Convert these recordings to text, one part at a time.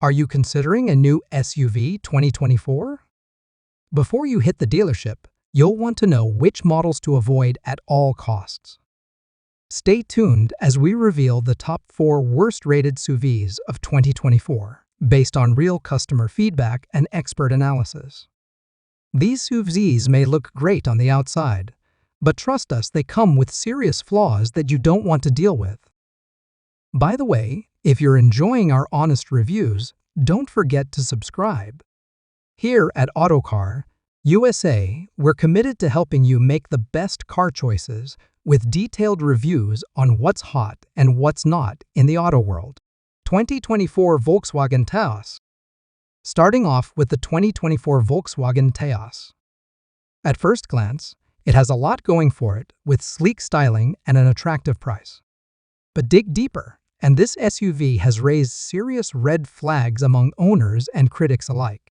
Are you considering a new SUV 2024? Before you hit the dealership, you'll want to know which models to avoid at all costs. Stay tuned as we reveal the top 4 worst-rated SUVs of 2024, based on real customer feedback and expert analysis. These SUVs may look great on the outside, but trust us, they come with serious flaws that you don't want to deal with. By the way, if you're enjoying our honest reviews, don't forget to subscribe. Here at Autocar USA, we're committed to helping you make the best car choices with detailed reviews on what's hot and what's not in the auto world. 2024 Volkswagen Taos. Starting off with the 2024 Volkswagen Taos. At first glance, it has a lot going for it, with sleek styling and an attractive price. But dig deeper, and this SUV has raised serious red flags among owners and critics alike.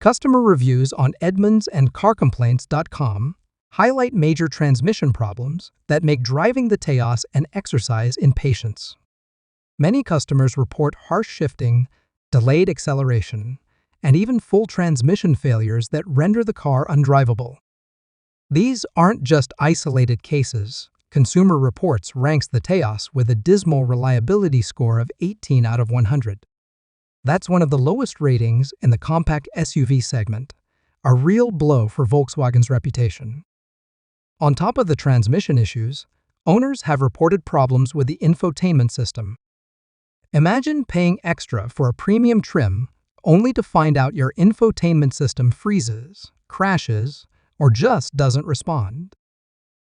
Customer reviews on Edmunds and CarComplaints.com highlight major transmission problems that make driving the Taos an exercise in patience. Many customers report harsh shifting, delayed acceleration, and even full transmission failures that render the car undrivable. These aren't just isolated cases. Consumer Reports ranks the Taos with a dismal reliability score of 18 out of 100. That's one of the lowest ratings in the compact SUV segment, a real blow for Volkswagen's reputation. On top of the transmission issues, owners have reported problems with the infotainment system. Imagine paying extra for a premium trim only to find out your infotainment system freezes, crashes, or just doesn't respond.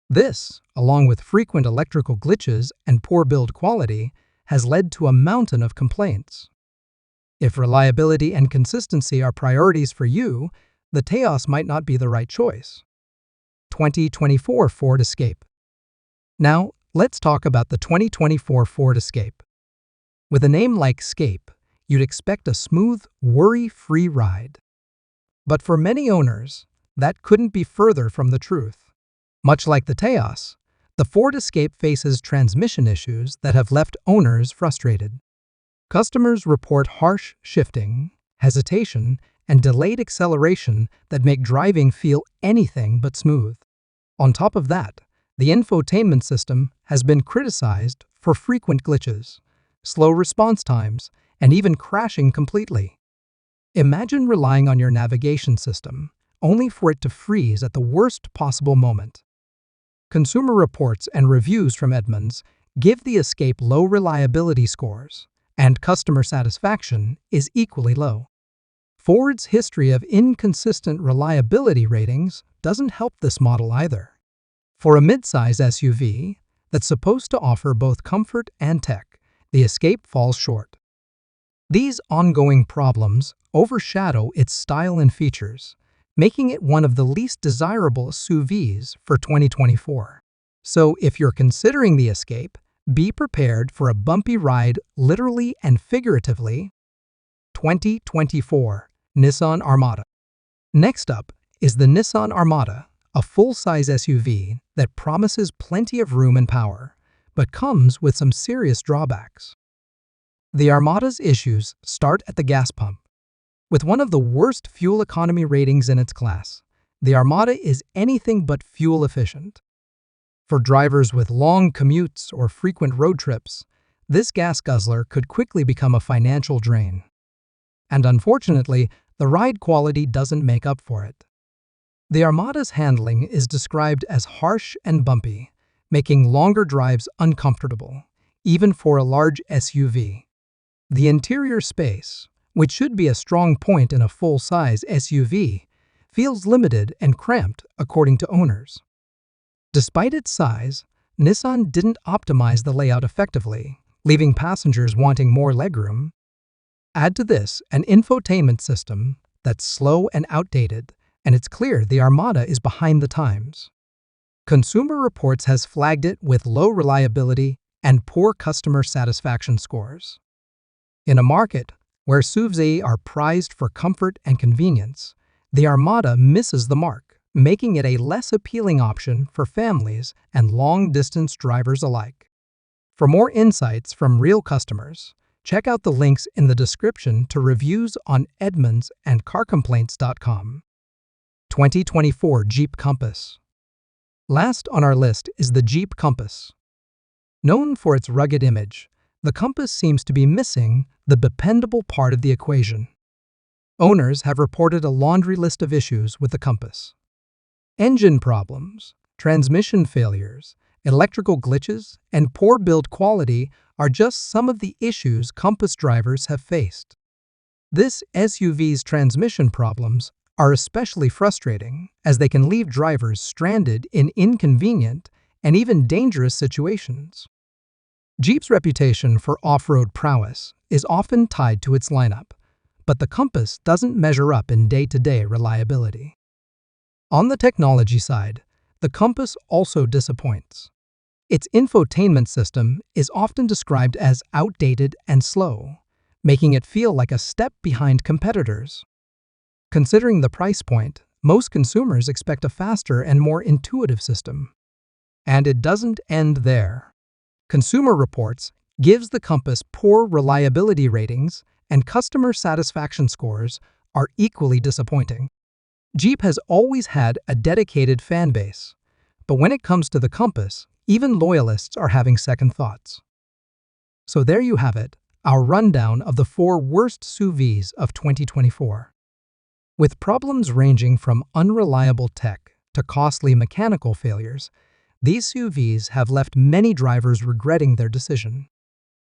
This, along with frequent electrical glitches and poor build quality, has led to a mountain of complaints. If reliability and consistency are priorities for you, the Taos might not be the right choice. 2024 Ford Escape. Now, let's talk about the 2024 Ford Escape. With a name like Escape, you'd expect a smooth, worry-free ride. But for many owners, that couldn't be further from the truth. Much like the Taos, the Ford Escape faces transmission issues that have left owners frustrated. Customers report harsh shifting, hesitation, and delayed acceleration that make driving feel anything but smooth. On top of that, the infotainment system has been criticized for frequent glitches, slow response times, and even crashing completely. Imagine relying on your navigation system, only for it to freeze at the worst possible moment. Consumer Reports and reviews from Edmunds give the Escape low reliability scores, and customer satisfaction is equally low. Ford's history of inconsistent reliability ratings doesn't help this model either. For a midsize SUV that's supposed to offer both comfort and tech, the Escape falls short. These ongoing problems overshadow its style and features, making it one of the least desirable SUVs for 2024. So if you're considering the Escape, be prepared for a bumpy ride literally and figuratively. 2024 Nissan Armada. Next up is the Nissan Armada, a full-size SUV that promises plenty of room and power, but comes with some serious drawbacks. The Armada's issues start at the gas pump. With one of the worst fuel economy ratings in its class, the Armada is anything but fuel efficient. For drivers with long commutes or frequent road trips, this gas guzzler could quickly become a financial drain. And unfortunately, the ride quality doesn't make up for it. The Armada's handling is described as harsh and bumpy, making longer drives uncomfortable, even for a large SUV. The interior space, which should be a strong point in a full-size SUV, feels limited and cramped according to owners. Despite its size, Nissan didn't optimize the layout effectively, leaving passengers wanting more legroom. Add to this an infotainment system that's slow and outdated, and it's clear the Armada is behind the times. Consumer Reports has flagged it with low reliability and poor customer satisfaction scores. In a market where SUVs are prized for comfort and convenience, the Armada misses the mark, making it a less appealing option for families and long-distance drivers alike. For more insights from real customers, Check out the links in the description to reviews on Edmunds and CarComplaints.com. 2024 Jeep Compass. Last on our list is the Jeep Compass. Known for its rugged image, the Compass seems to be missing the dependable part of the equation. Owners have reported a laundry list of issues with the Compass. Engine problems, transmission failures, electrical glitches, and poor build quality are just some of the issues Compass drivers have faced. This SUV's transmission problems are especially frustrating as they can leave drivers stranded in inconvenient and even dangerous situations. Jeep's reputation for off-road prowess is often tied to its lineup, but the Compass doesn't measure up in day-to-day reliability. On the technology side, the Compass also disappoints. Its infotainment system is often described as outdated and slow, making it feel like a step behind competitors. Considering the price point, most consumers expect a faster and more intuitive system. And it doesn't end there. Consumer Reports gives the Compass poor reliability ratings, and customer satisfaction scores are equally disappointing. Jeep has always had a dedicated fan base, but when it comes to the Compass, even loyalists are having second thoughts. So there you have it, our rundown of the 4 worst SUVs of 2024. With problems ranging from unreliable tech to costly mechanical failures, these SUVs have left many drivers regretting their decision.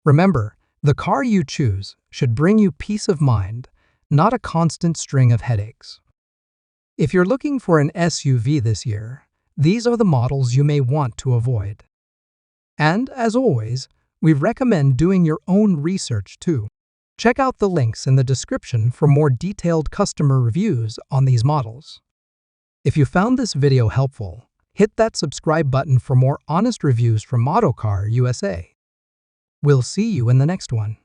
Remember, the car you choose should bring you peace of mind, not a constant string of headaches. If you're looking for an SUV this year, these are the models you may want to avoid. And, as always, we recommend doing your own research too. Check out the links in the description for more detailed customer reviews on these models. If you found this video helpful, hit that subscribe button for more honest reviews from Autocar USA. We'll see you in the next one.